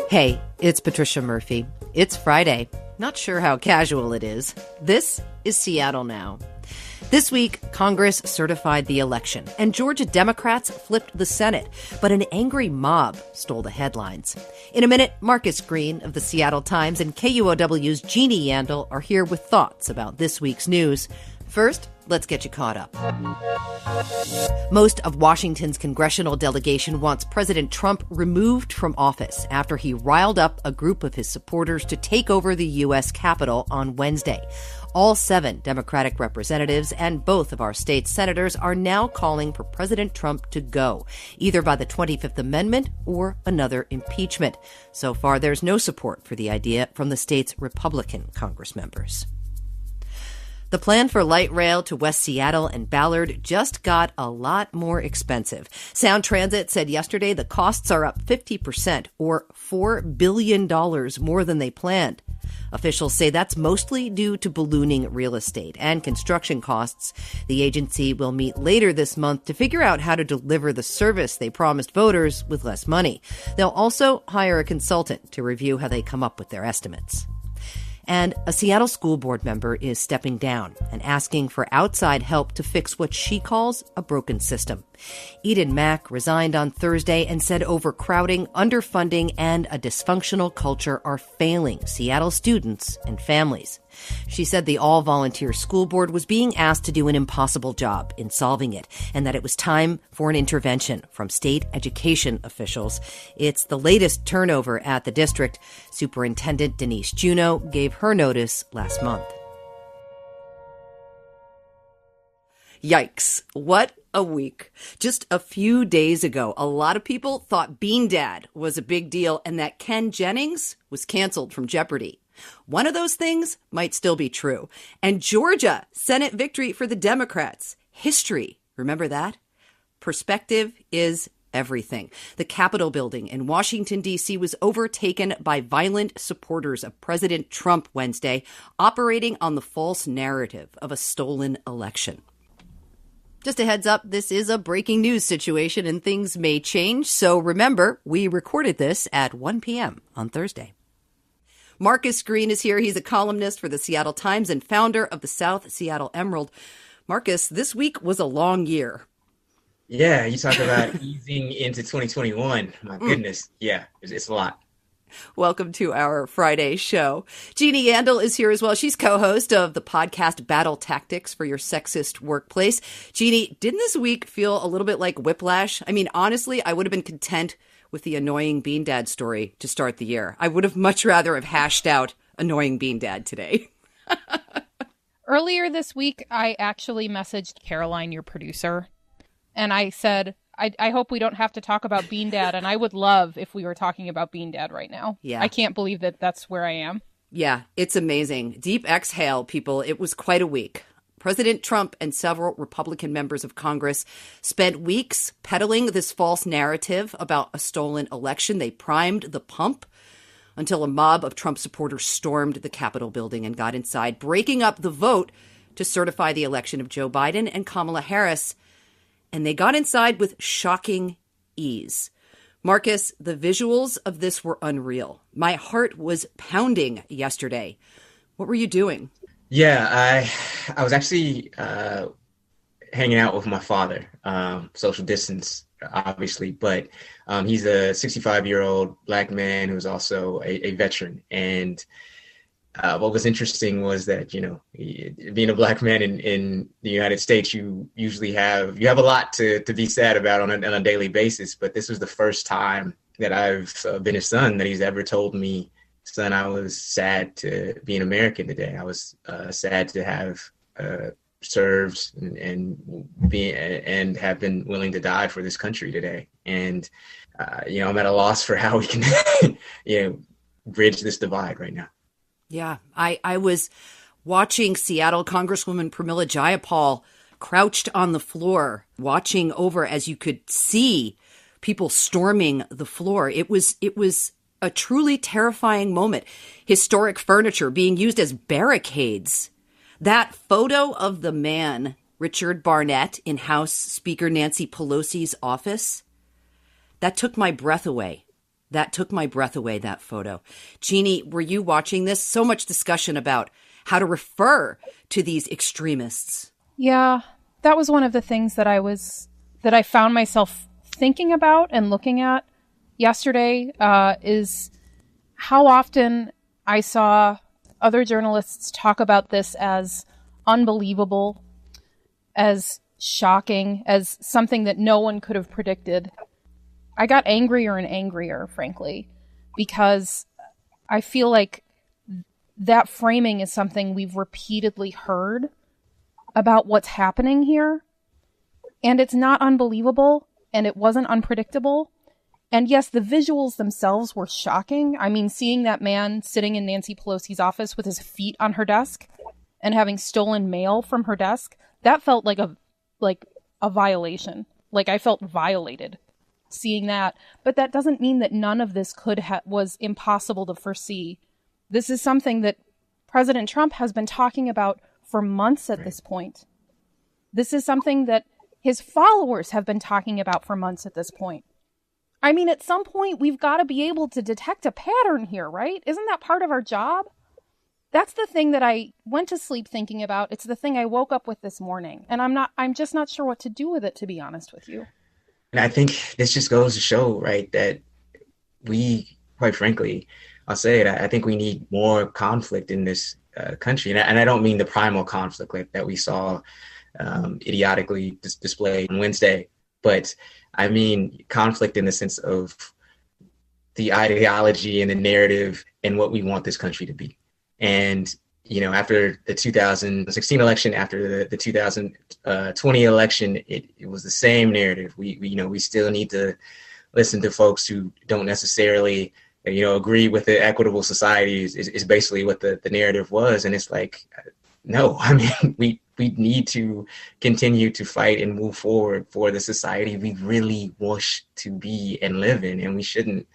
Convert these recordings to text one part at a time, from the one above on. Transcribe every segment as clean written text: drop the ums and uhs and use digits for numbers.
Hey, it's Patricia Murphy. It's Friday. Not sure how casual it is. This is Seattle Now. This week, Congress certified the election, and Georgia Democrats flipped the Senate, but an angry mob stole the headlines. In a minute, Marcus Green of the Seattle Times and KUOW's Jeannie Yandel are here with thoughts about this week's news. First, let's get you caught up. Most of Washington's congressional delegation wants President Trump removed from office after he riled up a group of his supporters to take over the U.S. Capitol on Wednesday. All 7 Democratic representatives and both of our state senators are now calling for President Trump to go, either by the 25th Amendment or another impeachment. So far, there's no support for the idea from the state's Republican Congress members. The plan for light rail to West Seattle and Ballard just got a lot more expensive. Sound Transit said yesterday the costs are up 50%, or $4 billion more than they planned. Officials say that's mostly due to ballooning real estate and construction costs. The agency will meet later this month to figure out how to deliver the service they promised voters with less money. They'll also hire a consultant to review how they come up with their estimates. And a Seattle school board member is stepping down and asking for outside help to fix what she calls a broken system. Eden Mack resigned on Thursday and said overcrowding, underfunding, and a dysfunctional culture are failing Seattle students and families. She said the all-volunteer school board was being asked to do an impossible job in solving it, and that it was time for an intervention from state education officials. It's the latest turnover at the district. Superintendent Denise Juneau gave her notice last month. Yikes. What a week. Just a few days ago, a lot of people thought Bean Dad was a big deal and that Ken Jennings was canceled from Jeopardy! One of those things might still be true. And Georgia, Senate victory for the Democrats. History. Remember that? Perspective is everything. The Capitol building in Washington, D.C. was overtaken by violent supporters of President Trump Wednesday, operating on the false narrative of a stolen election. Just a heads up, this is a breaking news situation and things may change. So remember, we recorded this at 1 p.m. on Thursday. Marcus Green is here. He's a columnist for the Seattle Times and founder of the South Seattle Emerald. Marcus, this week was a long year. Yeah, you talk about easing into 2021. My goodness. Yeah, it's a lot. Welcome to our Friday show. Jeannie Yandel is here as well. She's co-host of the podcast Battle Tactics for Your Sexist Workplace. Jeannie, didn't this week feel a little bit like whiplash? I mean, honestly, I would have been content with the annoying Bean Dad story to start the year. I would have much rather have hashed out annoying Bean Dad today. Earlier this week, I actually messaged Caroline, your producer, and I said, I hope we don't have to talk about Bean Dad, and I would love if we were talking about Bean Dad right now. Yeah. I can't believe that that's where I am. Yeah, it's amazing. Deep exhale, people. It was quite a week. President Trump and several Republican members of Congress spent weeks peddling this false narrative about a stolen election. They primed the pump until a mob of Trump supporters stormed the Capitol building and got inside, breaking up the vote to certify the election of Joe Biden and Kamala Harris. And they got inside with shocking ease. Marcus, the visuals of this were unreal. My heart was pounding yesterday. What were you doing? Yeah, I was actually hanging out with my father, social distance, obviously, but he's a 65-year-old Black man who's also a veteran. And what was interesting was that, you know, being a Black man in the United States, you usually have a lot to be sad about on a daily basis. But this was the first time that I've been a son that he's ever told me, son, I was sad to be an American today. I was sad to have served and have been willing to die for this country today. And I'm at a loss for how we can bridge this divide right now. Yeah, I was watching Seattle Congresswoman Pramila Jayapal crouched on the floor, watching over as you could see people storming the floor. It was a truly terrifying moment. Historic furniture being used as barricades. That photo of the man, Richard Barnett, in House Speaker Nancy Pelosi's office, that took my breath away. That took my breath away, that photo. Jeannie, were you watching this? So much discussion about how to refer to these extremists. Yeah, that was one of the things that I found myself thinking about and looking at yesterday, is how often I saw other journalists talk about this as unbelievable, as shocking, as something that no one could have predicted. I got angrier and angrier, frankly, because I feel like that framing is something we've repeatedly heard about what's happening here. And it's not unbelievable, and it wasn't unpredictable. And yes, the visuals themselves were shocking. I mean, seeing that man sitting in Nancy Pelosi's office with his feet on her desk and having stolen mail from her desk, that felt like a violation. Like, I felt violated seeing that. But that doesn't mean that none of this was impossible to foresee. This is something that President Trump has been talking about for months at this point. This is something that his followers have been talking about for months at this point. I mean, at some point, we've got to be able to detect a pattern here, right? Isn't that part of our job? That's the thing that I went to sleep thinking about. It's the thing I woke up with this morning. And I'm just not sure what to do with it, to be honest with you. And I think this just goes to show, right, that we, quite frankly, I'll say it, I think we need more conflict in this country. And I don't mean the primal conflict like that we saw idiotically displayed on Wednesday, but I mean conflict in the sense of the ideology and the narrative and what we want this country to be. And, you know, after the 2016 election, after the 2020 election, it was the same narrative. We still need to listen to folks who don't necessarily, agree with the equitable society is basically what the narrative was. And it's like, no, I mean, we need to continue to fight and move forward for the society we really wish to be and live in. And we shouldn't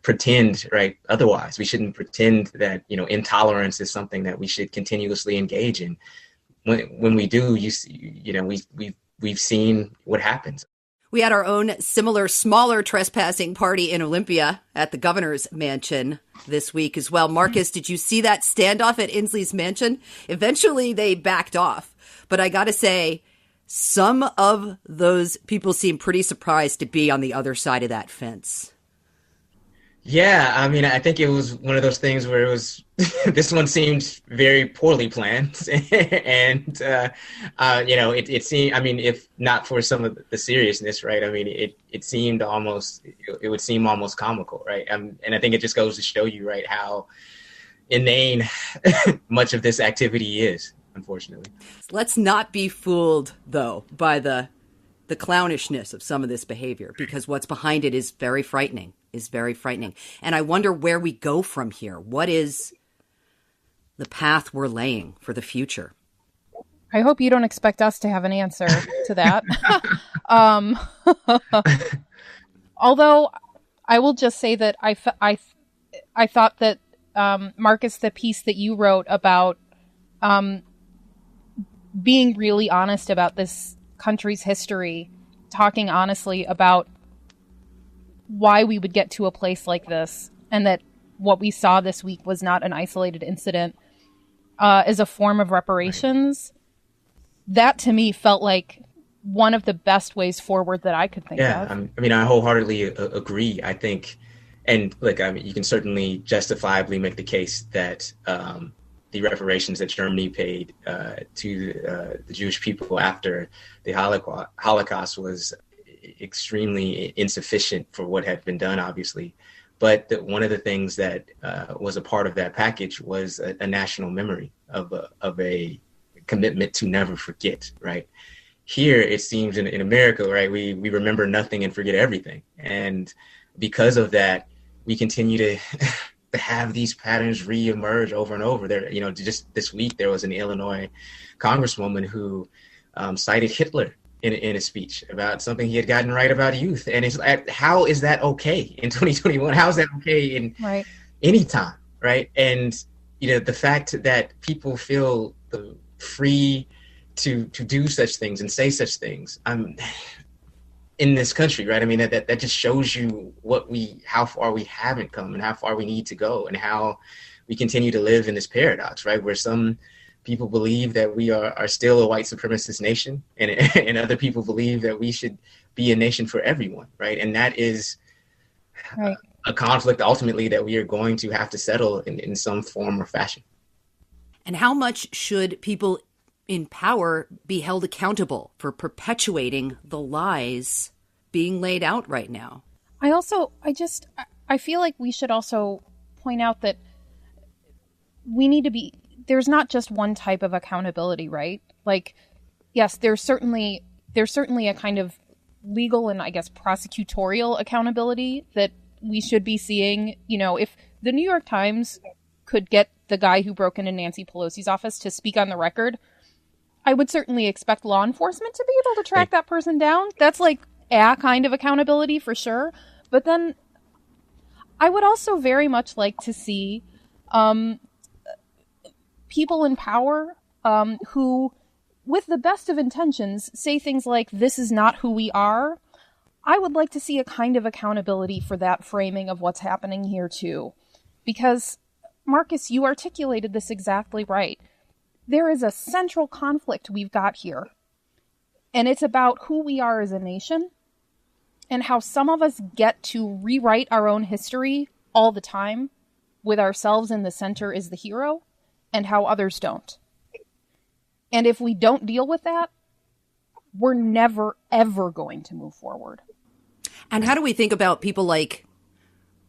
pretend, right? Otherwise, we shouldn't pretend that, intolerance is something that we should continuously engage in. When we do, we've seen what happens. We had our own similar, smaller trespassing party in Olympia at the governor's mansion this week as well. Marcus, did you see that standoff at Inslee's mansion? Eventually, they backed off. But I got to say, some of those people seem pretty surprised to be on the other side of that fence. Yeah, I mean, I think it was one of those things where it was, this one seemed very poorly planned. And, it seemed, I mean, if not for some of the seriousness, right? I mean, it seemed almost, it would seem almost comical, right? And I think it just goes to show you, right, how inane much of this activity is, unfortunately. Let's not be fooled, though, by the clownishness of some of this behavior, because what's behind it is very frightening. And I wonder where we go from here. What is the path we're laying for the future? I hope you don't expect us to have an answer to that. Although I will just say that I thought that, Marcus, the piece that you wrote about being really honest about this country's history, talking honestly about why we would get to a place like this, and that what we saw this week was not an isolated incident, as a form of reparations. Right. That to me felt like one of the best ways forward that I could think of. Yeah, I mean, I wholeheartedly agree. I think, and look, I mean, you can certainly justifiably make the case that the reparations that Germany paid to the Jewish people after the Holocaust was extremely insufficient for what had been done, obviously. But one of the things that was a part of that package was a national memory of a commitment to never forget, right? Here, it seems in America, right, we remember nothing and forget everything. And because of that, we continue to have these patterns reemerge over and over. There, just this week, there was an Illinois congresswoman who cited Hitler in a speech about something he had gotten right about youth. And it's like, how is that okay in 2021? How is that okay in any time, right? And, the fact that people feel free to do such things and say such things, in this country, right? I mean, that just shows you how far we haven't come and how far we need to go, and how we continue to live in this paradox, right? Where some people believe that we are still a white supremacist nation, and other people believe that we should be a nation for everyone, right? And that is right. A conflict ultimately that we are going to have to settle in some form or fashion. And how much should people in power be held accountable for perpetuating the lies being laid out right now? I feel like we should also point out that there's not just one type of accountability, right? Like, yes, there's certainly a kind of legal and I guess prosecutorial accountability that we should be seeing. You know, if the New York Times could get the guy who broke into Nancy Pelosi's office to speak on the record, I would certainly expect law enforcement to be able to track that person down. That's like a kind of accountability for sure. But then I would also very much like to see people in power who, with the best of intentions, say things like, this is not who we are. I would like to see a kind of accountability for that framing of what's happening here too. Because, Marcus, you articulated this exactly right. There is a central conflict we've got here. And it's about who we are as a nation and how some of us get to rewrite our own history all the time with ourselves in the center as the hero, and how others don't. And if we don't deal with that, we're never, ever going to move forward. And how do we think about people like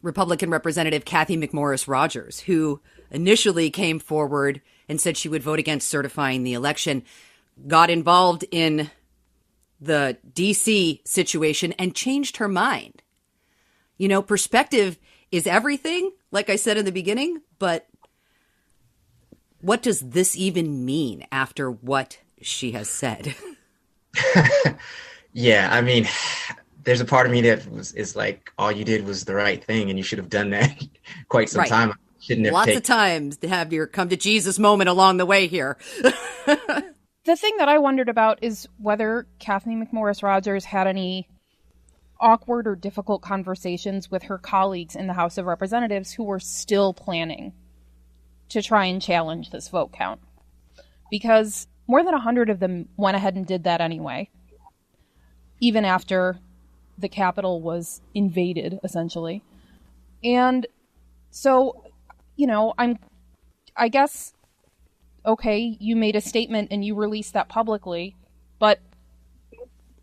Republican Representative Cathy McMorris Rodgers, who initially came forward and said she would vote against certifying the election, got involved in the D.C. situation and changed her mind? You know, perspective is everything, like I said in the beginning, but what does this even mean after what she has said? Yeah, I mean, there's a part of me that is like, all you did was the right thing, and you should have done that quite some time. Shouldn't have Lots of times to have your come to Jesus moment along the way here. The thing that I wondered about is whether Cathy McMorris Rodgers had any awkward or difficult conversations with her colleagues in the House of Representatives who were still planning to try and challenge this vote count. Because more than 100 of them went ahead and did that anyway, even after the Capitol was invaded, essentially. And so, you know, I guess, okay, you made a statement and you released that publicly, but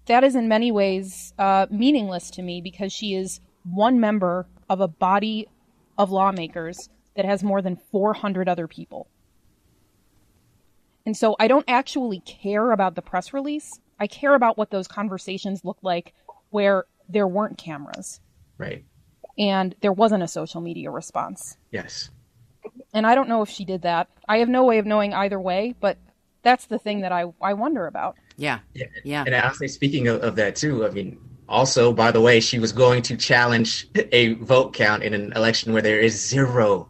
that is in many ways meaningless to me, because she is one member of a body of lawmakers that has more than 400 other people. And so I don't actually care about the press release. I care about what those conversations look like where there weren't cameras. Right. And there wasn't a social media response. Yes. And I don't know if she did that. I have no way of knowing either way, but that's the thing that I wonder about. Yeah. And I'll say, speaking of that too, I mean, also, by the way, she was going to challenge a vote count in an election where there is zero,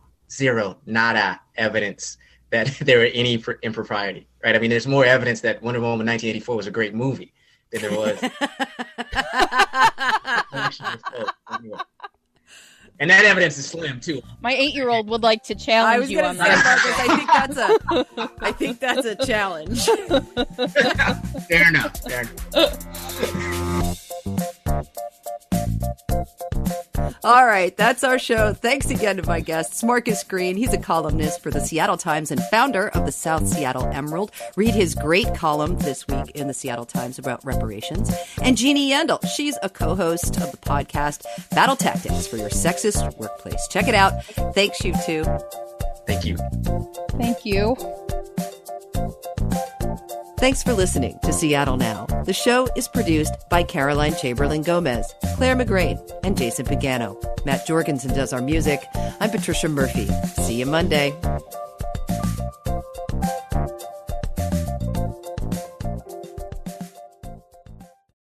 nada evidence that there were any impropriety, right? I mean, there's more evidence that Wonder Woman 1984 was a great movie than there was. And that evidence is slim too. My 8-year-old would like to challenge you on that. Marcus, I think that's a challenge. Fair enough. All right, that's our show. Thanks again to my guests, Marcus Green. He's a columnist for the Seattle Times and founder of the South Seattle Emerald. Read his great column this week in the Seattle Times about reparations. And Jeannie Yandel. She's a co-host of the podcast Battle Tactics for Your Sexist Workplace. Check it out. Thanks, you two. Thank you. Thank you. Thanks for listening to Seattle Now. The show is produced by Caroline Chamberlain Gomez, Clare McGrane, and Jason Pagano. Matt Jorgensen does our music. I'm Patricia Murphy. See you Monday.